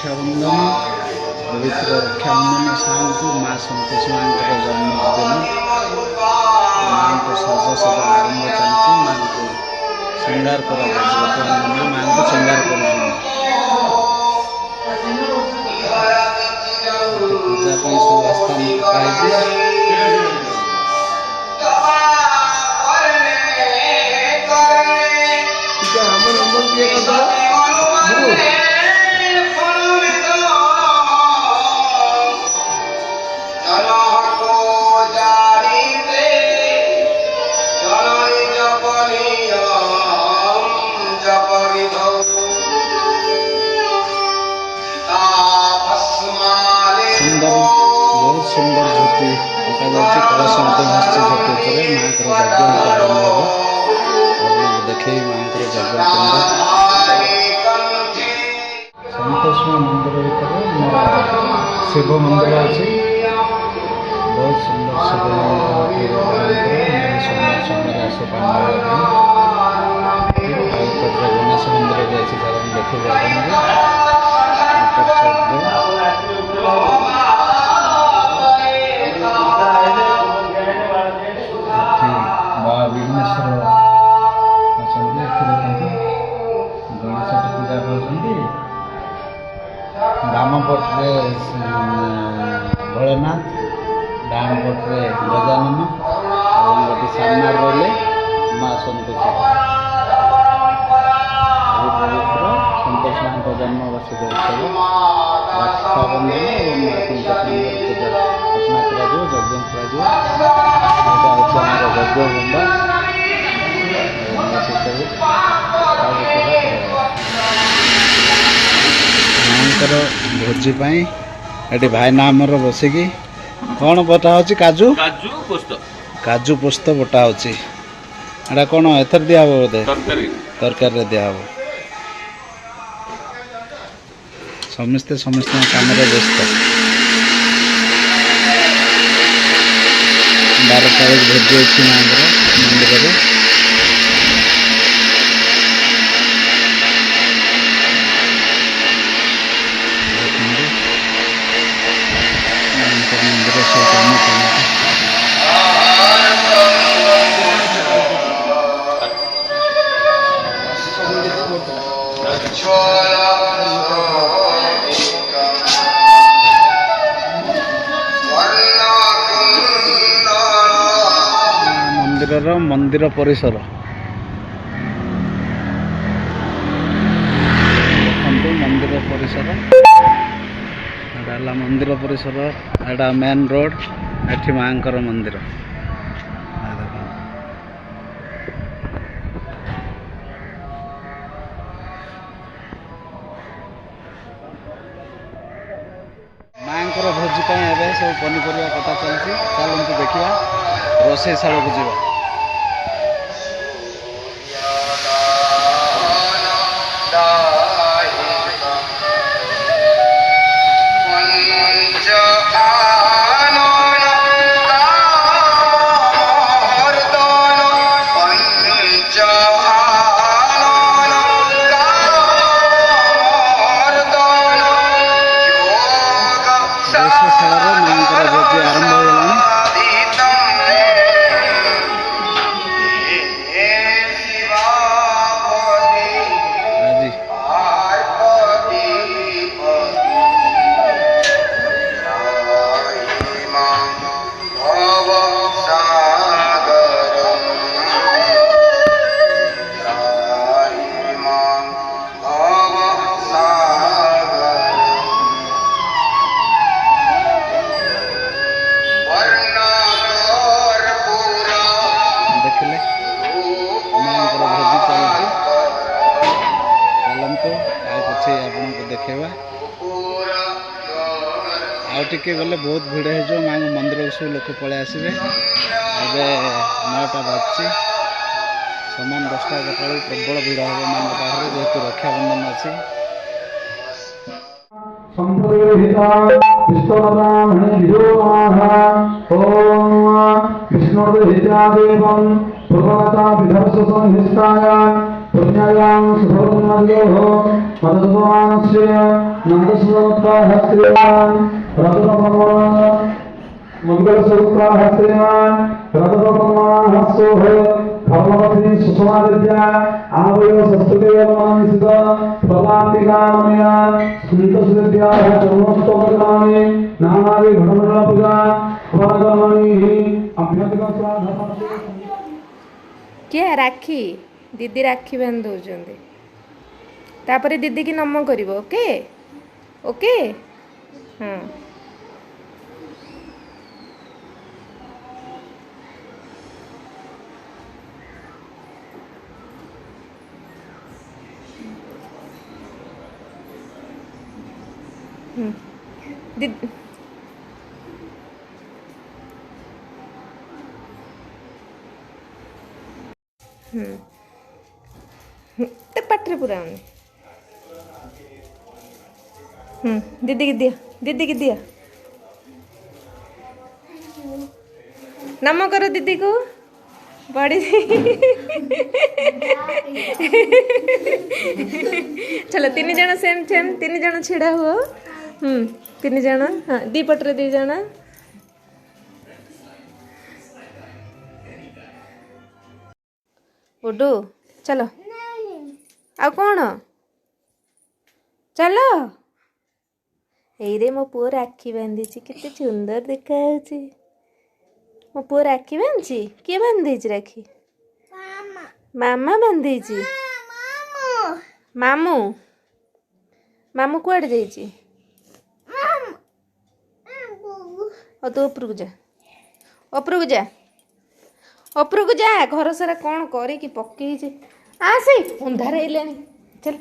रक्षाबंधन पवित्र रक्षाबंधन साहू माँ संतोषी माँ जन्मदिन माँ को सजसजा आरंभ चलती माँ को श्रृंगार कर माँ को श्रृंगार कर पूजा सुव्यवस्था बहुत सुंदर झोटी देखा कलश भाषी झोटी माँ देखे माँ यज्ञ संतोषी मंदिर भर शिव मंदिर अच्छी बहुत सुंदर शिव मंदिर सुंदर सुंदर आस गणेश मंदिर भी अच्छी देखिए विघ्नेश्वर गणेश पूजा कर बाम पटे भोलेनाथ डाण पटे गजानन और गोटे सामने रही माँ संतोषी पवित्र संतोष माँ जन्मवार्षिक उत्सव रक्षाबंधन और माँ संतोषी पूजा अर्चना कर यज्ञ माँकर भोजी ये भाई नाम बसिकी कौन बटा हो काजू काजू पोस्त बटा हो कौन एथर दिया बोधे तरकारी दिया समस्ते समस्त काम व्यस्त 12 तारीख भोजी अच्छी माँकर मंदिर मंदिर परिसर मंदिर परिसर एटा मंदिर परिसर एटा मेन रोड एठी माँकर मंदिर माँकर भोजी सब पनीपरिया कटा चलती चलते देखा रोषेशाला को जीवा देखा आगे गले बहुत भिड़ हो माँ मंदिर सब लोक पलि आसवे एवं 9टा बाजी सामान 10टा सका प्रबल भिड़ हम माँ पाखे जेहतु रक्षाबंधन अच्छी कृष्ण पुण्यायां सुभोन्मयोः मदभवानस्य नन्दस्वरूपाहस्त्रीवान् रतनपरमान् मंगलस्वरूपाहस्त्रीवान् रतनपरमाहस्सोः धर्मपत्नी सुषमादित्या आवयो सस्तुदेवमानसित प्रलातिकामया स्मृतसुदित्याः चर्मोत्तमकानि नानादि घटमण्डलपूजा अपरागमणिः अभ्यर्थकस्वाधर्मस्य क्या राखी दीदी राखी बांध दौरान तापर दीदी की नम कर ओके ओके हाँ दीदी तो पटरे पूरा दीदी की दिया दीदी की दिया नम करो दीदी को बड़ी चलो तीन जन सेम सेम तीन जन छिड़ा हुआ तीन जन हाँ दी पटरे दी जन बुडू चलो आ कौन चलो एरे मो पुओ राखी बांधी केते सुंदर देखा मो पुओ राखी बांधी किए बांधी राखी मामा बांधी मामू मामू कुआड़े जाइए तू उपरକୁ जा उपरକୁ जा उपरକୁ जा घर सारा कौन करी पकई आसे अंधार चल